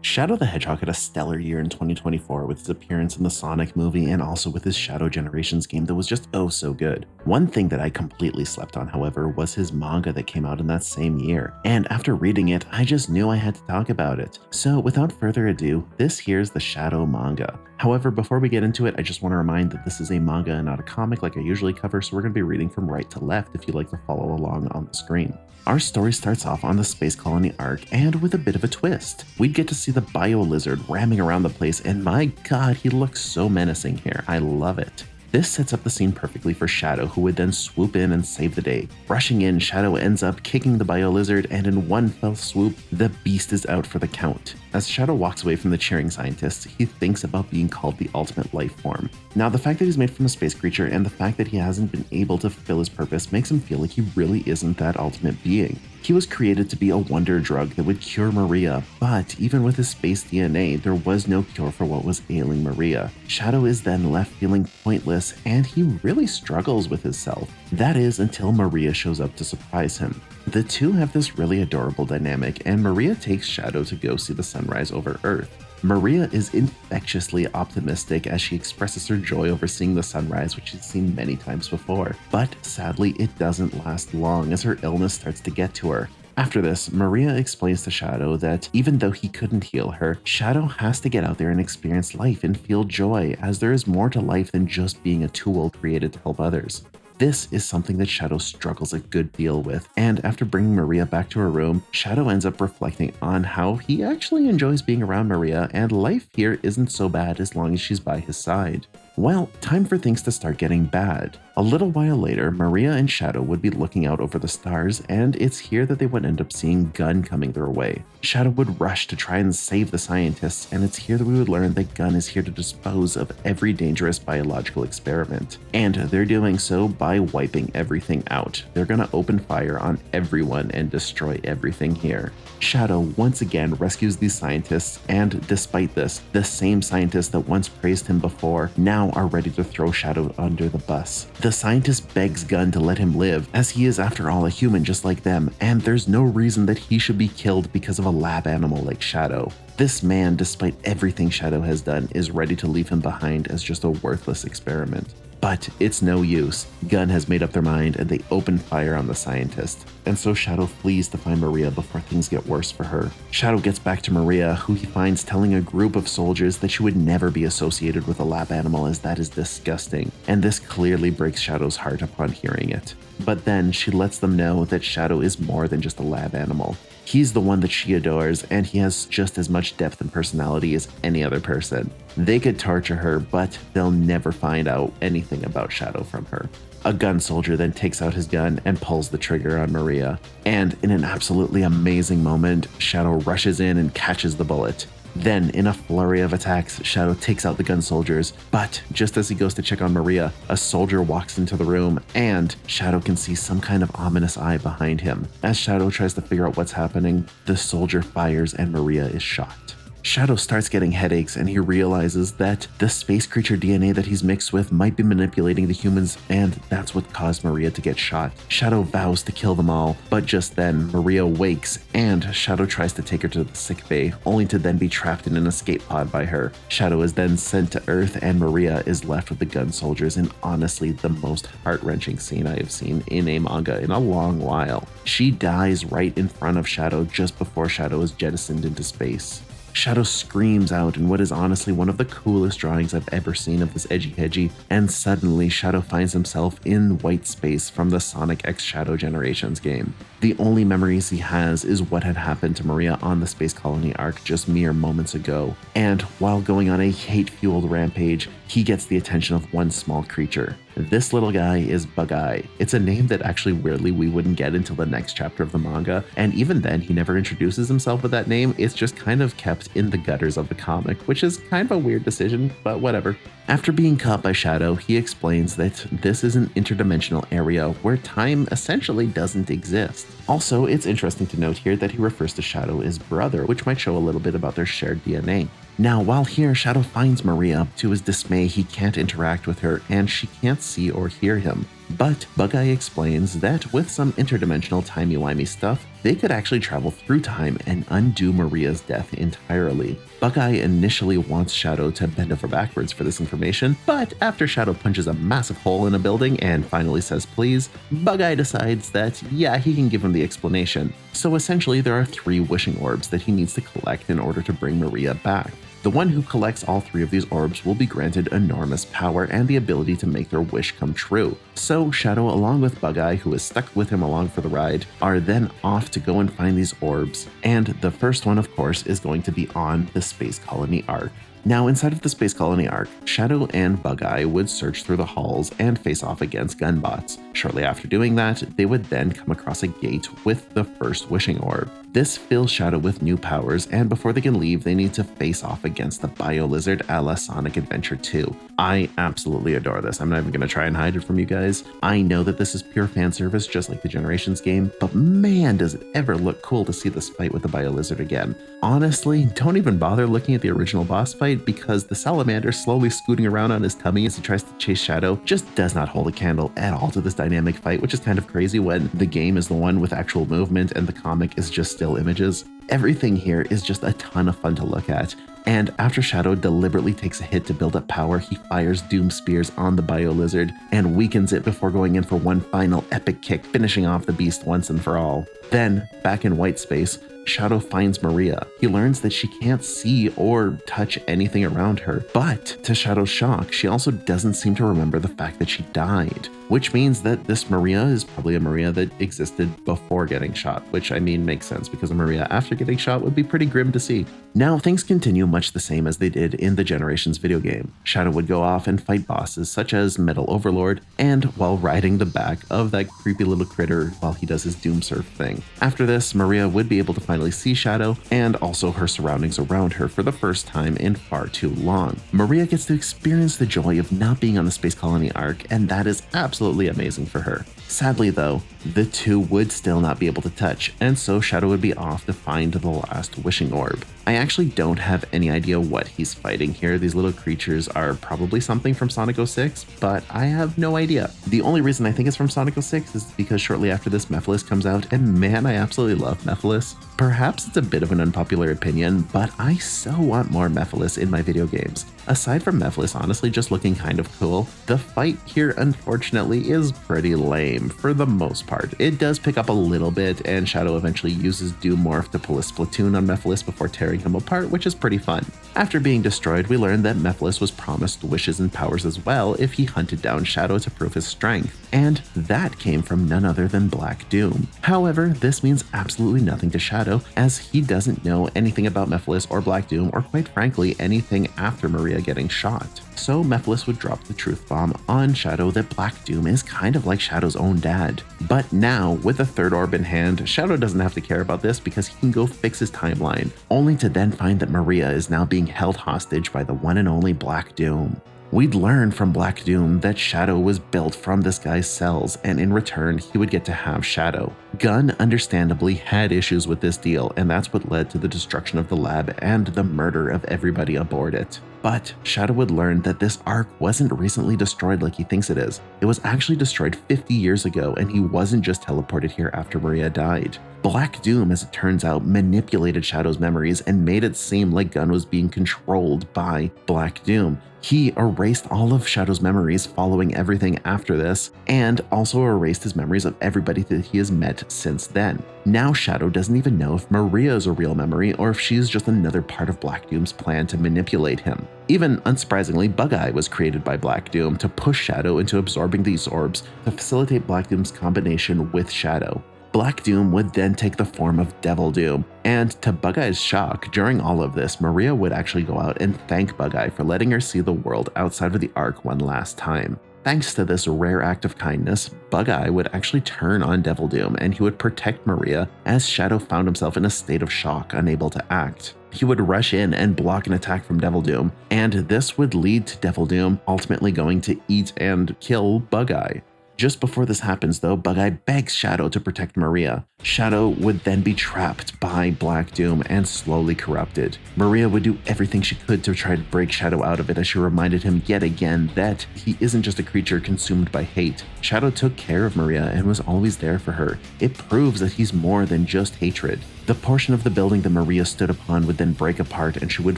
Shadow the Hedgehog had a stellar year in 2024 with his appearance in the Sonic movie and also with his Shadow Generations game that was just oh so good. One thing that I completely slept on, however, was his manga that came out in that same year, and after reading it, I just knew I had to talk about it. So without further ado, this here's the Shadow manga. However, before we get into it, I just want to remind that this is a manga and not a comic like I usually cover, so we're going to be reading from right to left if you'd like to follow along on the screen. Our story starts off on the space colony arc and with a bit of a twist. We'd get to see the bio lizard ramming around the place, and my god, he looks so menacing here. I love it. This sets up the scene perfectly for Shadow, who would then swoop in and save the day. Rushing in, Shadow ends up kicking the bio lizard, and in one fell swoop, the beast is out for the count. As Shadow walks away from the cheering scientists, he thinks about being called the ultimate life form. Now, the fact that he's made from a space creature and the fact that he hasn't been able to fulfill his purpose makes him feel like he really isn't that ultimate being. He was created to be a wonder drug that would cure Maria, but even with his space DNA, there was no cure for what was ailing Maria. Shadow is then left feeling pointless, and he really struggles with his self. That is until Maria shows up to surprise him. The two have this really adorable dynamic, and Maria takes Shadow to go see the sunrise over Earth. Maria is infectiously optimistic as she expresses her joy over seeing the sunrise, which she's seen many times before. But sadly, it doesn't last long as her illness starts to get to her. After this, Maria explains to Shadow that even though he couldn't heal her, Shadow has to get out there and experience life and feel joy, as there is more to life than just being a tool created to help others. This is something that Shadow struggles a good deal with, and after bringing Maria back to her room, Shadow ends up reflecting on how he actually enjoys being around Maria, and life here isn't so bad as long as she's by his side. Well, time for things to start getting bad. A little while later, Maria and Shadow would be looking out over the stars, and it's here that they would end up seeing Gun coming their way. Shadow would rush to try and save the scientists, and it's here that we would learn that Gun is here to dispose of every dangerous biological experiment. And they're doing so by wiping everything out. They're gonna open fire on everyone and destroy everything here. Shadow once again rescues these scientists, and despite this, the same scientists that once praised him before now are ready to throw Shadow under the bus. The scientist begs Gun to let him live, as he is after all a human just like them, and there's no reason that he should be killed because of a lab animal like Shadow. This man, despite everything Shadow has done, is ready to leave him behind as just a worthless experiment. But it's no use. Gun has made up their mind and they open fire on the scientist. And so Shadow flees to find Maria before things get worse for her. Shadow gets back to Maria, who he finds telling a group of soldiers that she would never be associated with a lab animal, as that is disgusting. And this clearly breaks Shadow's heart upon hearing it. But then she lets them know that Shadow is more than just a lab animal. He's the one that she adores, and he has just as much depth and personality as any other person. They could torture her, but they'll never find out anything about Shadow from her. A gun soldier then takes out his gun and pulls the trigger on Maria. And in an absolutely amazing moment, Shadow rushes in and catches the bullet. Then, in a flurry of attacks, Shadow takes out the gun soldiers, but just as he goes to check on Maria, a soldier walks into the room, and Shadow can see some kind of ominous eye behind him. As Shadow tries to figure out what's happening, the soldier fires and Maria is shot. Shadow starts getting headaches, and he realizes that the space creature DNA that he's mixed with might be manipulating the humans, and that's what caused Maria to get shot. Shadow vows to kill them all, but just then Maria wakes, and Shadow tries to take her to the sick bay, only to then be trapped in an escape pod by her. Shadow is then sent to Earth, and Maria is left with the gun soldiers in honestly the most heart-wrenching scene I have seen in a manga in a long while. She dies right in front of Shadow just before Shadow is jettisoned into space. Shadow screams out in what is honestly one of the coolest drawings I've ever seen of this Edgy Hedgy, and suddenly Shadow finds himself in white space from the Sonic X Shadow Generations game. The only memories he has is what had happened to Maria on the space colony arc just mere moments ago, and while going on a hate-fueled rampage, he gets the attention of one small creature. This little guy is Bug-Eye. It's a name that actually weirdly we wouldn't get until the next chapter of the manga, and even then he never introduces himself with that name. It's just kind of kept in the gutters of the comic, which is kind of a weird decision, but whatever. After being caught by Shadow, he explains that this is an interdimensional area where time essentially doesn't exist. Also, it's interesting to note here that he refers to Shadow as brother, which might show a little bit about their shared DNA. Now, while here, Shadow finds Maria. To his dismay, he can't interact with her, and she can't see or hear him. But Bug-Eye explains that with some interdimensional timey-wimey stuff, they could actually travel through time and undo Maria's death entirely. Bug-Eye initially wants Shadow to bend over backwards for this information, but after Shadow punches a massive hole in a building and finally says please, Bug-Eye decides that yeah, he can give him the explanation. So essentially there are 3 wishing orbs that he needs to collect in order to bring Maria back. The one who collects all 3 of these orbs will be granted enormous power and the ability to make their wish come true. So Shadow, along with Bug-Eye, who is stuck with him along for the ride, are then off to go and find these orbs. And the first one, of course, is going to be on the Space Colony Ark. Now, inside of the Space Colony Ark, Shadow and Bug-Eye would search through the halls and face off against gunbots. Shortly after doing that, they would then come across a gate with the first wishing orb. This fills Shadow with new powers, and before they can leave, they need to face off against the Bio Lizard a la Sonic Adventure 2. I absolutely adore this. I'm not even going to try and hide it from you guys. I know that this is pure fan service, just like the Generations game, but man, does it ever look cool to see this fight with the Bio Lizard again. Honestly, don't even bother looking at the original boss fight, because the salamander slowly scooting around on his tummy as he tries to chase Shadow just does not hold a candle at all to this dynamic fight, which is kind of crazy when the game is the one with actual movement and the comic is just still images. Everything here is just a ton of fun to look at. And after Shadow deliberately takes a hit to build up power, he fires Doom Spears on the Bio Lizard and weakens it before going in for one final epic kick, finishing off the beast once and for all. Then, back in white space, Shadow finds Maria. He learns that she can't see or touch anything around her, but to Shadow's shock, she also doesn't seem to remember the fact that she died, which means that this Maria is probably a Maria that existed before getting shot, which I mean makes sense because a Maria after getting shot would be pretty grim to see. Now things continue much the same as they did in the Generations video game. Shadow would go off and fight bosses such as Metal Overlord, and while riding the back of that creepy little critter while he does his Doom Surf thing. After this, Maria would be able to finally see Shadow and also her surroundings around her for the first time in far too long. Maria gets to experience the joy of not being on the Space Colony Ark, and that is absolutely amazing for her. Sadly though, the two would still not be able to touch, and so Shadow would be off to find the last wishing orb. I actually don't have any idea what he's fighting here. These little creatures are probably something from Sonic 06, but I have no idea. The only reason I think it's from Sonic 06 is because shortly after this Mephiles comes out, and man, I absolutely love Mephiles. Perhaps it's a bit of an unpopular opinion, but I so want more Mephiles in my video games. Aside from Mephiles honestly just looking kind of cool, the fight here unfortunately is pretty lame for the most part. It does pick up a little bit, and Shadow eventually uses Doom Morph to pull a Splatoon on Mephiles before tearing him apart, which is pretty fun. After being destroyed, we learn that Mephiles was promised wishes and powers as well if he hunted down Shadow to prove his strength, and that came from none other than Black Doom. However, this means absolutely nothing to Shadow, as he doesn't know anything about Mephiles or Black Doom, or quite frankly anything after Maria getting shot. So Mephiles would drop the truth bomb on Shadow that Black Doom is kind of like Shadow's own dad. But now, with the third orb in hand, Shadow doesn't have to care about this because he can go fix his timeline, only to then find that Maria is now being held hostage by the one and only Black Doom. We'd learn from Black Doom that Shadow was built from this guy's cells, and in return, he would get to have Shadow. Gunn understandably had issues with this deal, and that's what led to the destruction of the lab and the murder of everybody aboard it. But Shadow would learn that this Ark wasn't recently destroyed like he thinks it is. It was actually destroyed 50 years ago, and he wasn't just teleported here after Maria died. Black Doom, as it turns out, manipulated Shadow's memories and made it seem like Gunn was being controlled by Black Doom. He erased all of Shadow's memories following everything after this, and also erased his memories of everybody that he has met since then. Now Shadow doesn't even know if Maria is a real memory or if she's just another part of Black Doom's plan to manipulate him. Even unsurprisingly, Bug-Eye was created by Black Doom to push Shadow into absorbing these orbs to facilitate Black Doom's combination with Shadow. Black Doom would then take the form of Devil Doom, and to Bug-Eye's shock, during all of this, Maria would actually go out and thank Bug-Eye for letting her see the world outside of the Ark one last time. Thanks to this rare act of kindness, Bug-Eye would actually turn on Devil Doom, and he would protect Maria as Shadow found himself in a state of shock, unable to act. He would rush in and block an attack from Devil Doom, and this would lead to Devil Doom ultimately going to eat and kill Bug-Eye. Just before this happens though, Bug-Eye begs Shadow to protect Maria. Shadow would then be trapped by Black Doom and slowly corrupted. Maria would do everything she could to try to break Shadow out of it, as she reminded him yet again that he isn't just a creature consumed by hate. Shadow took care of Maria and was always there for her. It proves that he's more than just hatred. The portion of the building that Maria stood upon would then break apart and she would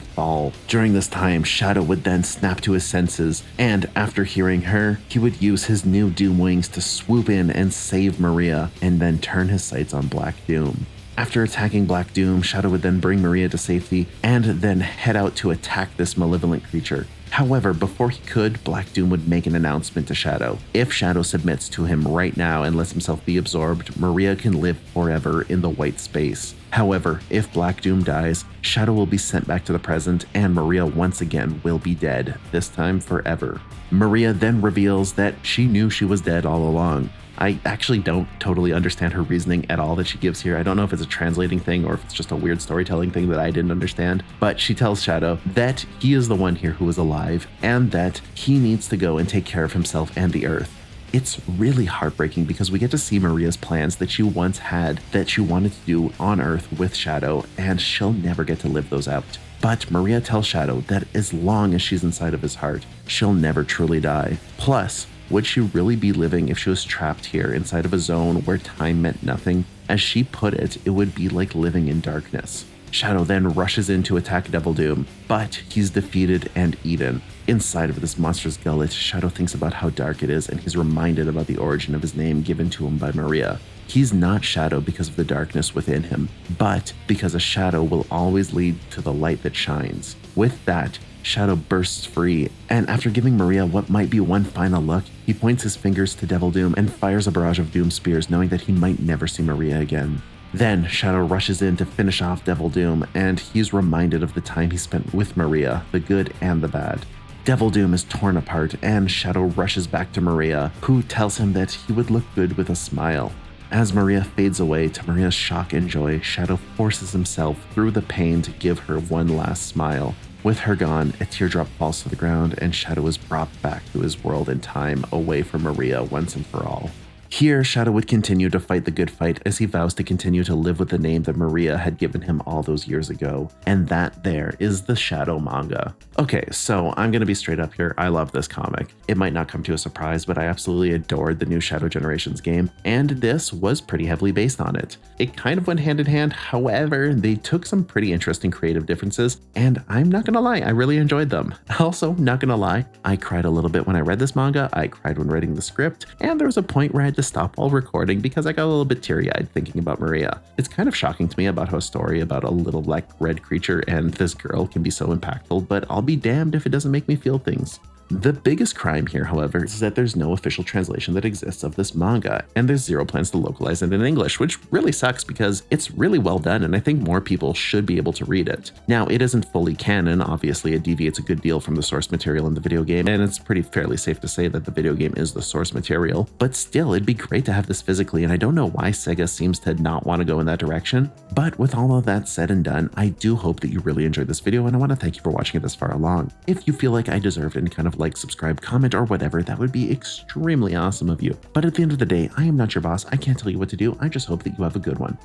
fall. During this time, Shadow would then snap to his senses, and after hearing her, he would use his new Doom wings to swoop in and save Maria, and then turn his sights on Black Doom. After attacking Black Doom, Shadow would then bring Maria to safety and then head out to attack this malevolent creature. However, before he could, Black Doom would make an announcement to Shadow. If Shadow submits to him right now and lets himself be absorbed, Maria can live forever in the white space. However, if Black Doom dies, Shadow will be sent back to the present and Maria once again will be dead, this time forever. Maria then reveals that she knew she was dead all along. I actually don't totally understand her reasoning at all that she gives here. I don't know if it's a translating thing or if it's just a weird storytelling thing that I didn't understand, but she tells Shadow that he is the one here who is alive and that he needs to go and take care of himself and the Earth. It's really heartbreaking because we get to see Maria's plans that she once had that she wanted to do on Earth with Shadow, and she'll never get to live those out. But Maria tells Shadow that as long as she's inside of his heart, she'll never truly die. Plus, would she really be living if she was trapped here inside of a zone where time meant nothing? As she put it, it would be like living in darkness. Shadow then rushes in to attack Devil Doom, but he's defeated and eaten. Inside of this monster's gullet, Shadow thinks about how dark it is, and he's reminded about the origin of his name given to him by Maria. He's not Shadow because of the darkness within him, but because a shadow will always lead to the light that shines. With that, Shadow bursts free, and after giving Maria what might be one final look, he points his fingers to Devil Doom and fires a barrage of Doom spears, knowing that he might never see Maria again. Then Shadow rushes in to finish off Devil Doom, and he's reminded of the time he spent with Maria, the good and the bad. Devil Doom is torn apart, and Shadow rushes back to Maria, who tells him that he would look good with a smile. As Maria fades away, to Maria's shock and joy, Shadow forces himself through the pain to give her one last smile. With her gone, a teardrop falls to the ground, and Shadow is brought back to his world in time, away from Maria once and for all. Here, Shadow would continue to fight the good fight as he vows to continue to live with the name that Maria had given him all those years ago. And that there is the Shadow manga. Okay, so I'm gonna be straight up here. I love this comic. It might not come to a surprise, but I absolutely adored the new Shadow Generations game, and this was pretty heavily based on it. It kind of went hand in hand, however, they took some pretty interesting creative differences, and I'm not gonna lie, I really enjoyed them. Also, not gonna lie, I cried a little bit when I read this manga, I cried when reading the script, and there was a point where I had to stop while recording because I got a little bit teary-eyed thinking about Maria. It's kind of shocking to me about how a story about a little black red creature and this girl can be so impactful, but I'll be damned if it doesn't make me feel things. The biggest crime here, however, is that there's no official translation that exists of this manga, and there's zero plans to localize it in English, which really sucks because it's really well done and I think more people should be able to read it. Now, it isn't fully canon, obviously it deviates a good deal from the source material in the video game, and it's pretty fairly safe to say that the video game is the source material, but still, it'd be great to have this physically, and I don't know why Sega seems to not want to go in that direction. But with all of that said and done, I do hope that you really enjoyed this video, and I want to thank you for watching it this far along. If you feel like I deserved any kind of like, subscribe, comment, or whatever, that would be extremely awesome of you. But at the end of the day, I am not your boss. I can't tell you what to do. I just hope that you have a good one.